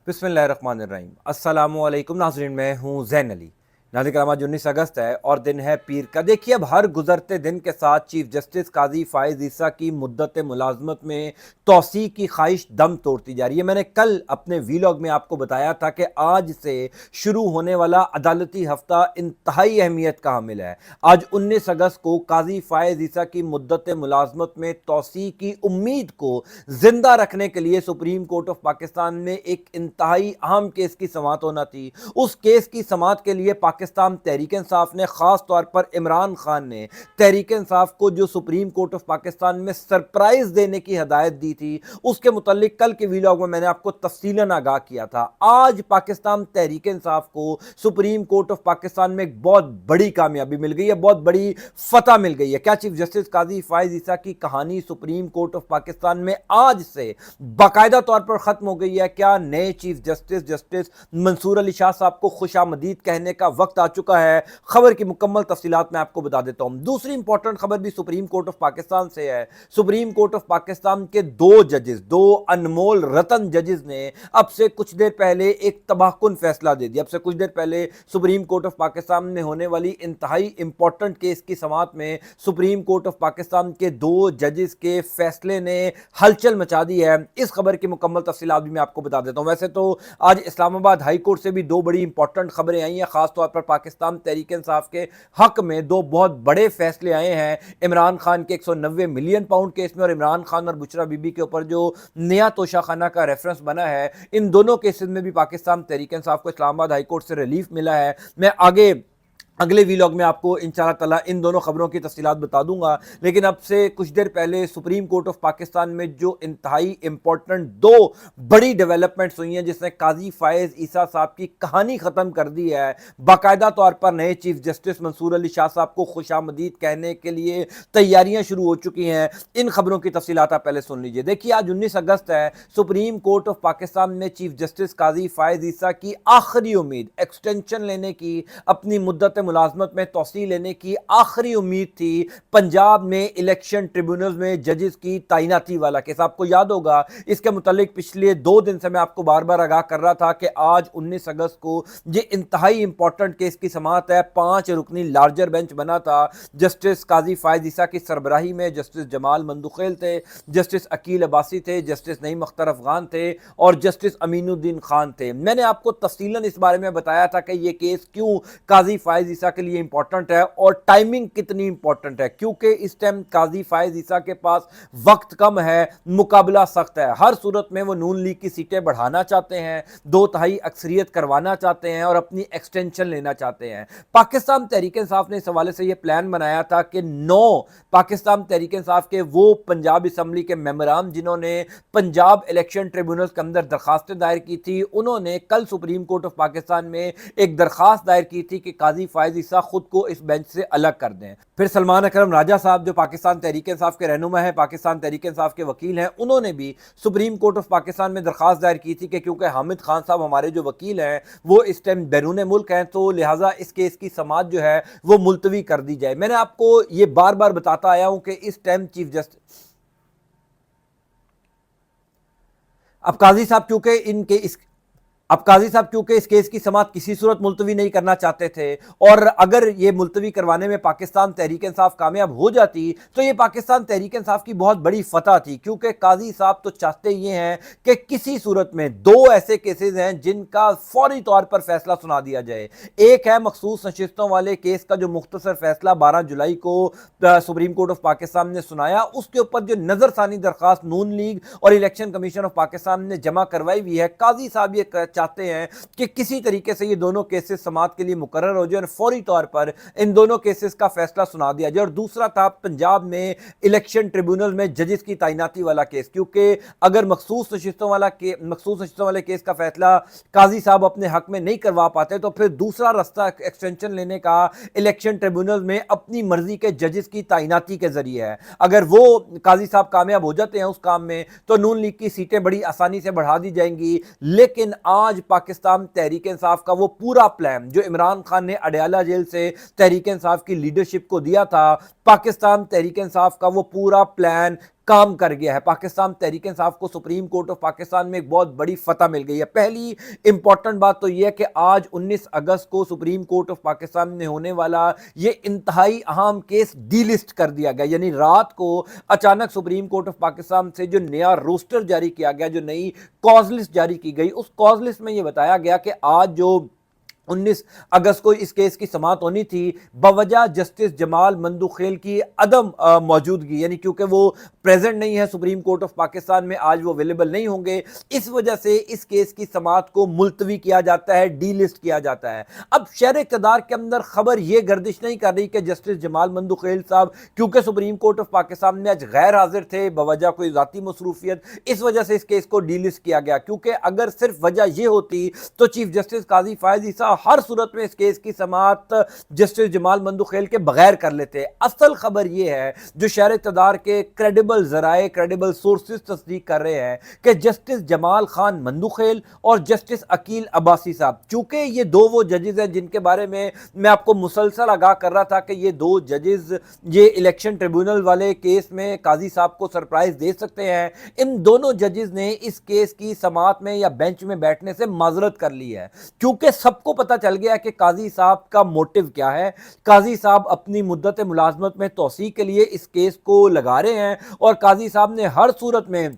बिस्मिल्लाहिर्रहमानिर्रहीम। अस्सलामु अलैकुम नाज़रीन, मैं हूँ ज़ैन अली। नाज़रीन कराम, आज 19 अगस्त है और दिन है पीर का। देखिए, अब हर गुजरते दिन के साथ चीफ जस्टिस काजी फ़ाइज़ ईसा की मुद्दत मुलाजमत में तोसी की ख्वाहिश दम तोड़ती जा रही है। मैंने कल अपने वीलॉग में आपको बताया था कि आज से शुरू होने वाला अदालती हफ्ता इंतहाई अहमियत का हामिल है। आज 19 अगस्त को काजी फ़ाइज़ ईसा की मुद्दत मुलाजमत में तोसी की उम्मीद को जिंदा रखने के लिए सुप्रीम कोर्ट ऑफ पाकिस्तान में एक इंतहाई अहम केस की समाअत होना थी। उस केस की समाअत के लिए पाकिस्तान तहरीक इंसाफ ने, खास तौर पर इमरान खान ने तहरीक इंसाफ को जो सुप्रीम कोर्ट ऑफ पाकिस्तान में सरप्राइज देने की हदायत दी थी, उसके मुतालिक कल के वीलॉग में मैंने आपको तफसीलन आगाह किया था। आज पाकिस्तान तहरीक इंसाफ को सुप्रीम कोर्ट ऑफ पाकिस्तान में एक बहुत बड़ी कामयाबी मिल गई है, बहुत बड़ी फतह मिल गई है। क्या चीफ जस्टिस काजी फ़ाइज़ ईसा की कहानी सुप्रीम कोर्ट ऑफ पाकिस्तान में आज से बाकायदा तौर पर खत्म हो गई है? क्या नए chief justice justice Mansoor Ali Shah साहब को खुशामदीद कहने का वक्त आ चुका है? खबर की मुकम्मल तफसीलात मैं आपको बता देता हूं। दूसरी इंपॉर्टेंट खबर भी सुप्रीम कोर्ट ऑफ पाकिस्तान से है। सुप्रीम कोर्ट ऑफ पाकिस्तान के दो अनमोल रतन जजेस ने अब से कुछ देर पहले एक तबाहकुन फैसला दे दिया। अब से कुछ देर पहले सुप्रीम कोर्ट ऑफ पाकिस्तान में होने वाली इंतहाई इंपॉर्टेंट केस की समाअत में सुप्रीम कोर्ट ऑफ पाकिस्तान के दो जजेस के फैसले ने हलचल मचा दी है। इस खबर की मुकम्मल तफसीलात भी मैं आपको बता देता हूं। वैसे तो आज इस्लामाबाद हाई कोर्ट से भी दो बड़ी इंपॉर्टेंट खबरें आई हैं। खास तौर पर पाकिस्तान तहरीक इंसाफ के हक में दो बहुत बड़े फैसले आए हैं। इमरान खान के 190 मिलियन पाउंड केस में और इमरान खान और बुशरा बीबी के ऊपर जो नया तोशाखाना का रेफरेंस बना है, इन दोनों केसेस में भी पाकिस्तान तहरीक इंसाफ को इस्लामाबाद हाई कोर्ट से रिलीफ मिला है। मैं अगले वीलॉग में आपको इंशाअल्लाह ताला इन दोनों खबरों की तफसीलात बता दूंगा। लेकिन अब से कुछ देर पहले सुप्रीम कोर्ट ऑफ पाकिस्तान में जो इंतहाई इंपॉर्टेंट दो बड़ी डेवलपमेंट्स हुई हैं, जिसने काजी फ़ाइज़ ईसा साहब की कहानी ख़त्म कर दी है। बाकायदा तौर पर नए चीफ जस्टिस मंसूर अली शाह साहब को खुशामदीद कहने के लिए तैयारियां शुरू हो चुकी हैं। इन खबरों की तफसीलात आप पहले सुन लीजिए। देखिए, आज 19 अगस्त है। सुप्रीम कोर्ट ऑफ पाकिस्तान में चीफ जस्टिस काजी फ़ाइज़ ईसा की आखिरी उम्मीद, एक्सटेंशन लेने की, अपनी मुद्दत मुलाजमत में तोसी लेने की आखिरी उम्मीद थी पंजाब में इलेक्शन ट्रिब्यूनल में जजेस की तैनाती वाला केस। आपको याद होगा, इसके मुतालिक पिछले 2 दिन से मैं आपको बार बार आगाह कर रहा था कि आज 19 अगस्त को ये इंतहाई इंपॉर्टेंट केस की समाअत है। 5 रुकनी लार्जर बेंच बना था। जस्टिस काजी फ़ाइज़ ईसा की सरबराही में जस्टिस जमाल मंदुखेल थे, जस्टिस अकील अब्बासी थे, जस्टिस नईम अख्तर अफगान थे और जस्टिस अमीनुद्दीन खान थे। मैंने आपको तफसीलन इस बारे में बताया था कि यह केस क्यों काजी फ़ाइज़ ईसा के लिए इंपॉर्टेंट है और टाइमिंग कितनी इंपॉर्टेंट है। क्योंकि इस टाइम काजी फ़ाइज़ ईसा के पास वक्त कम है, मुकाबला सख्त है। हर सूरत में वो नून लीग की सीटें बढ़ाना चाहते हैं, 2/3 अक्सरियत करवाना चाहते हैं और अपनी एक्सटेंशन लेना चाहते हैं। पाकिस्तान तहरीक इंसाफ ने इस हवाले से यह प्लान बनाया था कि 9 पाकिस्तान तहरीक इंसाफ के वो पंजाब असम्बली के मेंबरान जिन्होंने पंजाब इलेक्शन ट्रिब्यूनल के अंदर दरखास्तें दायर की थी, उन्होंने कल सुप्रीम कोर्ट ऑफ पाकिस्तान में एक दरखास्त दायर की थी कि काजी फ़ाइज़ ईसा खुद को इस बेंच से अलग कर दें। फिर सलमान अकरम राजा साहब, जो पाकिस्तान तहरीक इंसाफ के रहनुमा हैं, पाकिस्तान तहरीक इंसाफ के वकील हैं, उन्होंने भी सुप्रीम कोर्ट ऑफ पाकिस्तान में दरखास्त दायर की थी कि क्योंकि हामिद खान साहब हमारे जो वकील हैं वो इस टाइम बैरून मुल्क हैं, तो लिहाजा इस केस की समाअत जो है वो मुलतवी कर दी जाए। मैंने आपको ये बार बार बताता आया हूं कि इस टाइम चीफ जस्टिस अब काजी साहब क्योंकि इनके इस अब काजी साहब क्योंकि इस केस की समाअत किसी सूरत मुलतवी नहीं करना चाहते थे और अगर ये मुलतवी करवाने में पाकिस्तान तहरीक इंसाफ कामयाब हो जाती तो ये पाकिस्तान तहरीक इंसाफ की बहुत बड़ी फतह थी। क्योंकि काजी साहब तो चाहते ये हैं कि किसी सूरत में 2 ऐसे केसेस हैं जिनका फौरी तौर पर फैसला सुना दिया जाए। एक है मखसूस नशिस्तों वाले केस का जो मुख्तसर फैसला 12 जुलाई को सुप्रीम कोर्ट ऑफ पाकिस्तान ने सुनाया, उसके ऊपर जो नजरसानी दरखास्त नून लीग और इलेक्शन कमीशन ऑफ पाकिस्तान ने जमा करवाई हुई है। काजी साहब ये चाहते हैं कि किसी तरीके से ये दोनों केसेस समाअत के लिए मुकर्रर हो जाए और फौरी तौर पर इन दोनों केसेस का फैसला सुना दिया जाए। और दूसरा था पंजाब में इलेक्शन ट्रिब्यूनल में जजेस की तैनाती वाला केस। क्योंकि अगर मखसूस नशिस्तों वाले केस का फैसला काजी साहब अपने हक में नहीं करवा पाते तो फिर दूसरा रास्ता एक्सटेंशन लेने का इलेक्शन ट्रिब्यूनल में अपनी मर्जी के जजेस की तैनाती के जरिए है। अगर वो काजी साहब कामयाब हो जाते हैं उस काम में तो नून लीग की सीटें बड़ी आसानी से बढ़ा दी जाएंगी। लेकिन आज पाकिस्तान तहरीक इंसाफ का वो पूरा प्लान जो इमरान खान ने अडयाला जेल से तहरीक इंसाफ की लीडरशिप को दिया था, पाकिस्तान तहरीक इंसाफ का वो पूरा प्लान काम कर गया है। पाकिस्तान तहरीक इंसाफ को सुप्रीम कोर्ट ऑफ पाकिस्तान में एक बहुत बड़ी फतह मिल गई है। पहली इंपॉर्टेंट बात तो यह है कि आज 19 अगस्त को सुप्रीम कोर्ट ऑफ पाकिस्तान में होने वाला यह इंतहाई अहम केस डीलिस्ट कर दिया गया, यानी रात को अचानक सुप्रीम कोर्ट ऑफ पाकिस्तान से जो नया रोस्टर जारी किया गया, जो नई कॉज लिस्ट जारी की गई, उस कॉज लिस्ट में यह बताया गया कि आज जो 19 अगस्त को इस केस की समाअत होनी थी, बवजह जस्टिस जमाल मंदुखेल की अदम मौजूदगी, यानी क्योंकि वो प्रेजेंट नहीं है सुप्रीम कोर्ट ऑफ पाकिस्तान में, आज वो अवेलेबल नहीं होंगे, इस वजह से इस केस की समाअत को मुलतवी किया जाता है, डी लिस्ट किया जाता है। अब शहर इक़्तिदार के अंदर खबर ये गर्दिश नहीं कर रही कि जस्टिस जमाल मंदुखेल साहब क्योंकि सुप्रीम कोर्ट ऑफ पाकिस्तान में आज गैर हाजिर थे बवजह कोई ज़ाती मसरूफियत, इस वजह से इस केस को डी लिस्ट किया गया, क्योंकि अगर सिर्फ वजह यह होती तो चीफ जस्टिस काजी फायज ईसा हर सूरत में इस केस की समाअत जस्टिस जमाल मंदुखेल के बगैर कर लेते। असल खबर यह है जो शहर इक़्तिदार के क्रेडिबल जराए, क्रेडिबल सोर्सेज तस्दीक कर रहे हैं कि जस्टिस जमाल खान मंदुखेल और जस्टिस अकील अब्बासी साहब, चूंकि ये दो वो जजेस हैं जिनके बारे में मैं आपको मुसलसल आगाह कर रहा था कि ये दो जजेस ये इलेक्शन ट्रिब्यूनल वाले केस में काजी साहब को सरप्राइज दे सकते हैं, इन दोनों जजेस ने इस केस की समाअत में या बेंच में बैठने से माजरत कर ली है, क्योंकि सबको पता चल गया कि काजी साहब का मोटिव क्या है। काजी साहब अपनी मुद्दत मुलाजमत में तौसी के लिए इस केस को लगा रहे हैं और काजी साहब ने हर सूरत में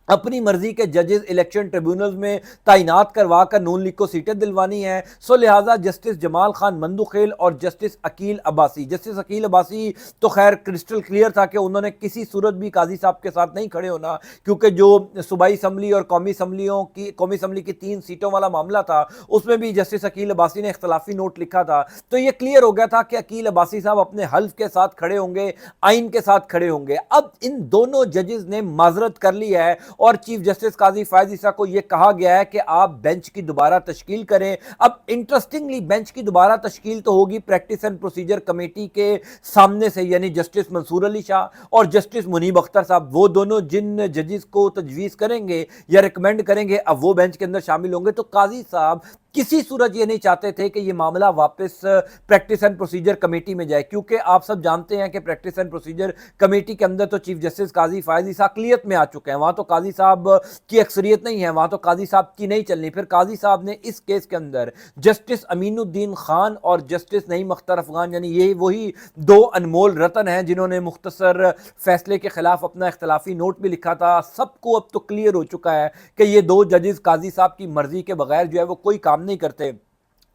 अपनी मर्जी के जजेस इलेक्शन ट्रिब्यूनल्स में तैनात करवा कर नून लीग को सीटें दिलवानी है। सो लिहाजा जस्टिस जमाल खान मंदुखेल और जस्टिस अकील अब्बासी, जस्टिस अकील अब्बासी तो खैर क्रिस्टल क्लियर था कि उन्होंने किसी सूरत भी काजी साहब के साथ नहीं खड़े होना, क्योंकि जो सूबाई असम्बली और कौमी असम्बली की 3 सीटों वाला मामला था उसमें भी जस्टिस अकील अब्बासी ने इख्तलाफी नोट लिखा था, तो यह क्लियर हो गया था कि अकील अब्बासी साहब अपने हल्फ के साथ खड़े होंगे, आइन के साथ खड़े होंगे। अब इन दोनों जजेस ने माजरत कर ली है और चीफ जस्टिस काजी फायज ईसा को यह कहा गया है कि आप बेंच की दोबारा तश्कील करें। अब इंटरेस्टिंगली बेंच की दोबारा तश्कील तो होगी प्रैक्टिस एंड प्रोसीजर कमेटी के सामने से, यानी जस्टिस मंसूर अली शाह और जस्टिस मुनीब अख्तर साहब, वो दोनों जिन जजेस को तजवीज़ करेंगे या रिकमेंड करेंगे अब वो बेंच के अंदर शामिल होंगे। तो काजी साहब किसी सूरत ये नहीं चाहते थे कि ये मामला वापस प्रैक्टिस एंड प्रोसीजर कमेटी में जाए, क्योंकि आप सब जानते हैं कि प्रैक्टिस एंड प्रोसीजर कमेटी के अंदर तो चीफ जस्टिस काजी फायज ईसा अक़लियत में आ चुके हैं, वहां तो काजी साहब की अक्सरियत नहीं है, वहां तो काजी साहब की नहीं चलनी। फिर काजी साहब ने इस केस के अंदर जस्टिस अमीनुद्दीन खान और जस्टिस नईम अख्तर अफगान, यानी ये वही 2 अनमोल रतन हैं जिन्होंने मुख्तसर फैसले के खिलाफ अपना इख्तलाफी नोट भी लिखा था। सबको अब तो क्लियर हो चुका है कि ये 2 जजेस काजी साहब की मर्जी के बगैर जो है वो कोई काम नहीं करते।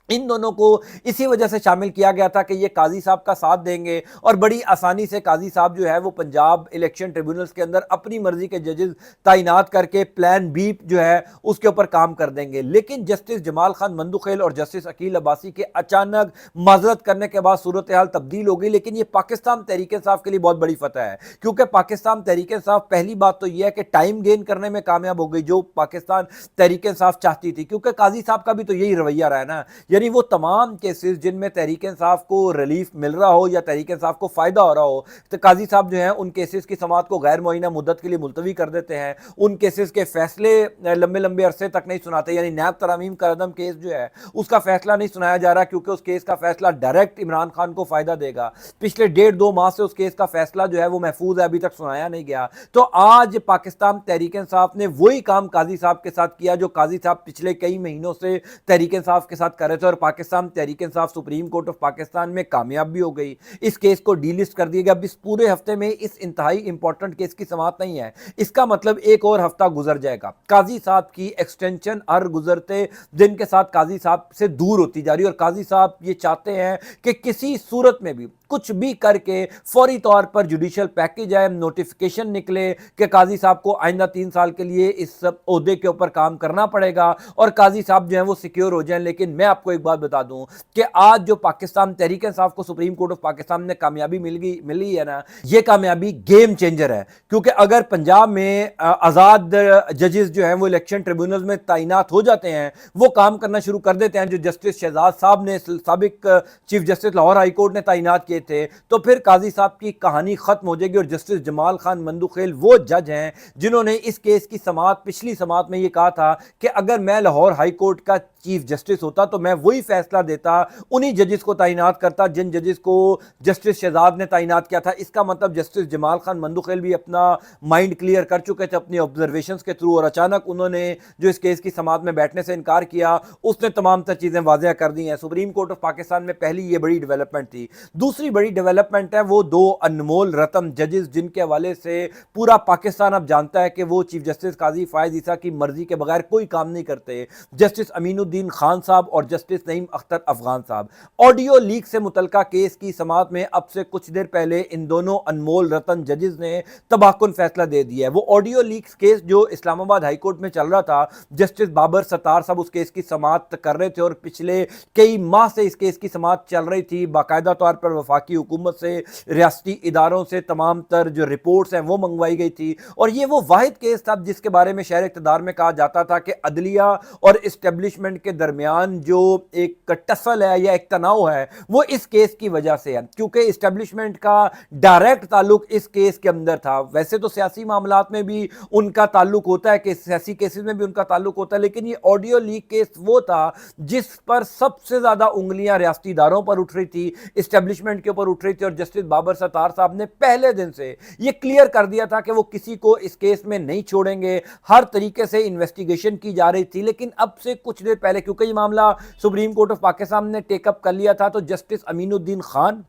इन दोनों को इसी वजह से शामिल किया गया था कि ये काजी साहब का साथ देंगे और बड़ी आसानी से काजी साहब जो है वो पंजाब इलेक्शन ट्रिब्यूनल्स के अंदर अपनी मर्जी के जजेस तैनात करके प्लान बी जो है उसके ऊपर काम कर देंगे। लेकिन जस्टिस जमाल खान मंदुखेल और जस्टिस अकील अब्बासी के अचानक माजरत करने के बाद सूरत हाल तब्दील हो गई। लेकिन ये पाकिस्तान तहरीक इंसाफ के लिए बहुत बड़ी फतह है, क्योंकि पाकिस्तान तहरीक इंसाफ पहली बात तो यह है कि टाइम गेन करने में कामयाब हो गई, जो पाकिस्तान तहरीक इंसाफ चाहती थी, क्योंकि काजी साहब का भी तो यही रवैया रहा है ना, यानी वो तमाम केसेस जिनमें तहरीक इंसाफ को रिलीफ मिल रहा हो या तहरीक इंसाफ को फायदा हो रहा हो, तो काजी साहब जो हैं उन केसेस की समाअत को गैर मुअय्यना मुद्दत के लिए मुलतवी कर देते हैं। उन केसेस के फैसले लंबे लंबे अरसे तक नहीं सुनाते, यानी नैब तरामीम करदम केस जो है उसका फैसला नहीं सुनाया जा रहा, क्योंकि उस केस का फैसला डायरेक्ट इमरान खान को फायदा देगा। पिछले 1.5-2 माह से उस केस का फैसला जो है वो महफूज है, अभी तक सुनाया नहीं गया। तो आज पाकिस्तान तहरीक इंसाफ ने वही काम काजी साहब के साथ किया जो काजी साहब पिछले कई महीनों से तहरीक इंसाफ के साथ कर रहे थे, और Pakistan Tehreek Insaf supreme court of Pakistan में कामयाब भी हो गई। इस केस को डीलिस्ट कर दिया गया। अब इस पूरे हफ्ते में इस इंतहाई इंपॉर्टेंट केस की समाअत नहीं है, इसका मतलब एक और हफ्ता गुजर जाएगा। काजी साहब की एक्सटेंशन हर गुजरते दिन के साथ काजी साहब से दूर होती जा रही है, और काजी साहब ये चाहते हैं कि किसी सूरत में भी कुछ भी करके फौरी तौर पर जुडिशियल पैकेज आए, नोटिफिकेशन निकले कि काजी साहब को आइंदा 3 साल के लिए इस ओहदे के ऊपर काम करना पड़ेगा और काजी साहब जो है वो सिक्योर हो जाएं। लेकिन मैं आपको एक बात बता दूं कि आज जो पाकिस्तान तहरीक इंसाफ को सुप्रीम कोर्ट ऑफ पाकिस्तान में कामयाबी मिली है ना, ये कामयाबी गेम चेंजर है, क्योंकि अगर पंजाब में आज़ाद जजेस जो हैं वो इलेक्शन ट्रिब्यूनल में तैनात हो जाते हैं, वो काम करना शुरू कर देते हैं जो जस्टिस शहजाद साहब ने, साबिक chief justice Lahore high court ने तैनात किए تھے تو پھر قاضی صاحب کی کہانی ختم ہو جائے گی، اور جسٹس جمال خان مندوخیل وہ جج ہیں جنہوں نے اس کیس کی سماعت پچھلی سماعت میں یہ کہا تھا کہ اگر میں لاہور ہائی کورٹ کا چیف جسٹس ہوتا تو میں وہی فیصلہ دیتا، انہی ججز کو تعینات کرتا جن ججز کو جسٹس شہزاد نے تعینات کیا تھا۔ اس کا مطلب جسٹس جمال خان مندوخیل بھی اپنا مائنڈ کلیئر کر چکے تھے اپنی آبزرویشنز کے تھرو، اور اچانک انہوں نے جو اس کیس کی سماعت میں بیٹھنے سے انکار کیا، اس نے تمام تر چیزیں واضح کر دی ہیں۔ سپریم کورٹ آف پاکستان میں پہلی یہ بڑی ڈیولپمنٹ تھی۔ دوسری بڑی ڈیولپمنٹ ہے وہ دو انمول رتن ججز جن کے حوالے سے پورا پاکستان اب جانتا ہے کہ وہ چیف جسٹس قاضی فائز عیسیٰ کی مرضی کے بغیر کوئی کام نہیں کرتے، جسٹس امین الدین خان صاحب اور جسٹس نعیم اختر افغان صاحب۔ آڈیو لیک سے متعلقہ کیس کی سماعت میں اب سے کچھ دیر پہلے ان دونوں انمول رتن ججز نے تباہ کن فیصلہ دے دیا ہے۔ وہ آڈیو لیکس کیس جو اسلام آباد ہائی کورٹ میں چل رہا تھا، جسٹس بابر ستار صاحب اس کیس کی سماعت کر رہے تھے، اور پچھلے کئی ماہ سے اس کیس کی سماعت چل رہی تھی، باقاعدہ طور پر وفاقی حکومت سے، ریاستی اداروں سے تمام تر جو رپورٹس ہیں وہ منگوائی گئی تھی، اور یہ وہ واحد کیس تھا جس کے بارے میں شہر اقتدار میں کہا جاتا تھا کہ عدلیہ اور اسٹیبلشمنٹ کے درمیان جو ایک ٹسل ہے یا ایک تناؤ ہے وہ اس کیس کی وجہ سے ہے، کیونکہ اسٹیبلشمنٹ کا ڈائریکٹ تعلق اس کیس کے اندر تھا۔ ویسے تو سیاسی معاملات میں بھی ان کا تعلق ہوتا ہے، کہ سیاسی کیسز میں بھی ان کا تعلق ہوتا ہے، لیکن یہ آڈیو لیک کیس وہ تھا جس پر سب سے زیادہ انگلیاں ریاستی اداروں پر اٹھ رہی تھی، اسٹیبلشمنٹ کے اوپر اٹھ رہی تھی، اور جسٹس بابر ستار صاحب نے پہلے دن سے یہ کلیئر کر دیا تھا کہ وہ کسی کو اس کیس میں نہیں چھوڑیں گے، ہر طریقے سے انویسٹیگیشن کی جا رہی تھی۔ لیکن اب سے کچھ دیر پہلے، کیونکہ یہ معاملہ سپریم کورٹ آف پاکستان نے ٹیک اپ کر لیا تھا، تو جسٹس امین الدین خان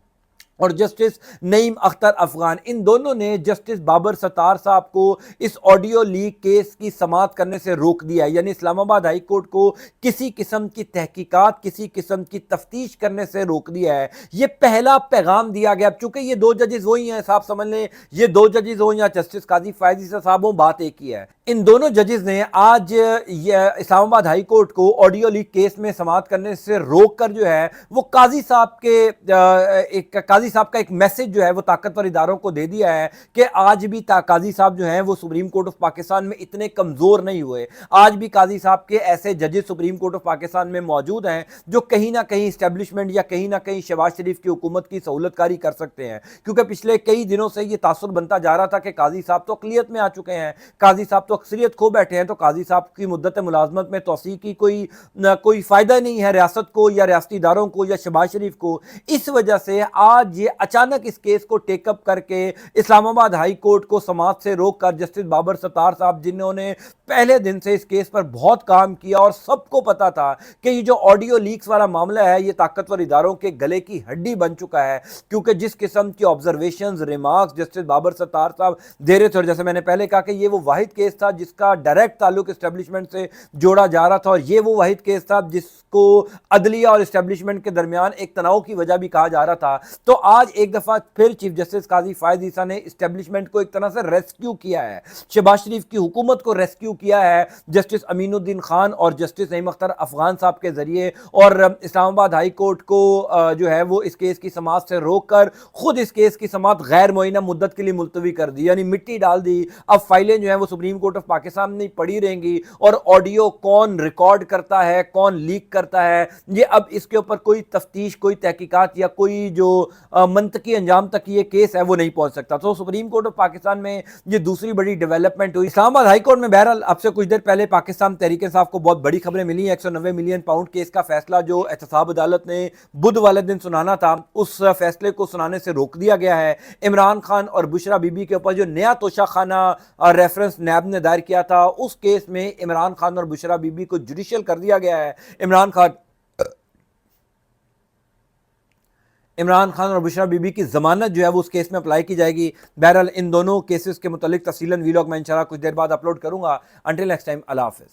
اور جسٹس نعیم اختر افغان ان دونوں نے جسٹس بابر ستار صاحب کو اس آڈیو لیک کیس کی سماعت کرنے سے روک دیا ہے، یعنی اسلام آباد ہائی کورٹ کو کسی قسم کی تحقیقات، کسی قسم کی تفتیش کرنے سے روک دیا ہے۔ یہ پہلا پیغام دیا گیا، چونکہ یہ دو ججز وہی ہیں، صاحب سمجھ لیں یہ دو ججز وہی ہیں، جسٹس قاضی فائز عیسیٰ صاحب، بات ایک ہی ہے۔ ان دونوں ججز نے آج اسلام آباد ہائی کورٹ کو آڈیو لیک کیس میں سماعت کرنے سے روک کر جو ہے وہ قاضی صاحب کا ایک میسج جو ہے وہ طاقتور اداروں کو دے دیا ہے کہ آج بھی قاضی صاحب جو ہیں وہ سپریم کورٹ آف پاکستان میں اتنے کمزور نہیں ہوئے، آج بھی قاضی صاحب کے ایسے ججز سپریم کورٹ آف پاکستان میں موجود ہیں جو کہیں نہ کہیں اسٹیبلشمنٹ یا کہیں نہ کہیں شہباز شریف کی حکومت کی سہولت کاری کر سکتے ہیں، کیونکہ پچھلے کئی دنوں سے یہ تاثر بنتا جا رہا تھا کہ قاضی صاحب تو اقلیت میں آ چکے ہیں، قاضی صاحب تو اکثریت کھو بیٹھے ہیں، تو قاضی صاحب کی مدت ملازمت میں توسیع کی کوئی فائدہ نہیں ہے ریاست کو یا ریاستی اداروں کو یا شہباز شریف کو۔ اس وجہ سے آج یہ اچانک اس کیس کو ٹیک اپ کر کے اسلام آباد ہائی کورٹ کو سماعت سے روک کر جسٹس بابر ستار صاحب، جنہوں نے پہلے دن سے اس کیس پر بہت کام کیا اور سب کو پتا تھا کہ یہ جو آڈیو لیکس والا معاملہ ہے یہ طاقتور اداروں کے گلے کی ہڈی بن چکا ہے، کیونکہ جس قسم کی آبزرویشنز، ریمارکس جسٹس بابر ستار صاحب دے رہے تھے، اور جیسے میں نے پہلے کہا کہ یہ وہ واحد کیس تھا جس کا ڈائریکٹ تعلق اسٹیبلشمنٹ سے جوڑا جا رہا تھا، اور یہ وہ واحد کیس تھا جس کو عدلیہ اور اسٹیبلشمنٹ کے درمیان ایک تناؤ کی وجہ بھی کہا جا رہا تھا۔ تو آج ایک دفعہ پھر چیف جسٹس قاضی فائز عیسیٰ نے اسٹیبلشمنٹ کو ایک طرح سے ریسکیو کیا ہے، شہباز شریف کی حکومت کو ریسکیو کیا ہے جسٹس امین الدین خان اور جسٹس نعیم اختر افغان صاحب کے ذریعے، اور اسلام آباد ہائی کورٹ کو جو ہے وہ اس کیس کی سماعت سے روک کر خود اس کیس کی سماعت غیر معینہ مدت کے لیے ملتوی کر دی، یعنی مٹی ڈال دی۔ اب فائلیں جو ہیں وہ سپریم کورٹ آف پاکستان میں پڑی رہیں گی، اور آڈیو کون ریکارڈ کرتا ہے، کون لیک کرتا ہے، یہ اب اس کے اوپر کوئی تفتیش، کوئی تحقیقات یا کوئی جو منطقی انجام تک یہ کیس ہے وہ نہیں پہنچ سکتا۔ تو سپریم کورٹ آف پاکستان میں یہ دوسری بڑی ڈیولپمنٹ ہوئی۔ اسلام آباد ہائی کورٹ میں بہرحال اب سے کچھ دیر پہلے پاکستان تحریک انصاف کو بہت بڑی خبریں ملی ہیں۔ 190 ملین پاؤنڈ کیس کا فیصلہ جو احتساب عدالت نے بدھ والے دن سنانا تھا، اس فیصلے کو سنانے سے روک دیا گیا ہے۔ عمران خان اور بشرا بی بی کے اوپر جو نیا توشہ خانہ ریفرنس نیب نے دائر کیا تھا، اس کیس میں عمران خان اور بشرا بی بی کو جوڈیشل کر دیا گیا ہے۔ عمران خان اور بشرا بی بی کی ضمانت جو ہے وہ اس کیس میں اپلائی کی جائے گی۔ بہرحال ان دونوں کیسز کے متعلق تفصیلاً ویلاگ میں انشاءاللہ کچھ دیر بعد اپلوڈ کروں گا۔ انٹل نیکسٹ ٹائم، اللہ حافظ۔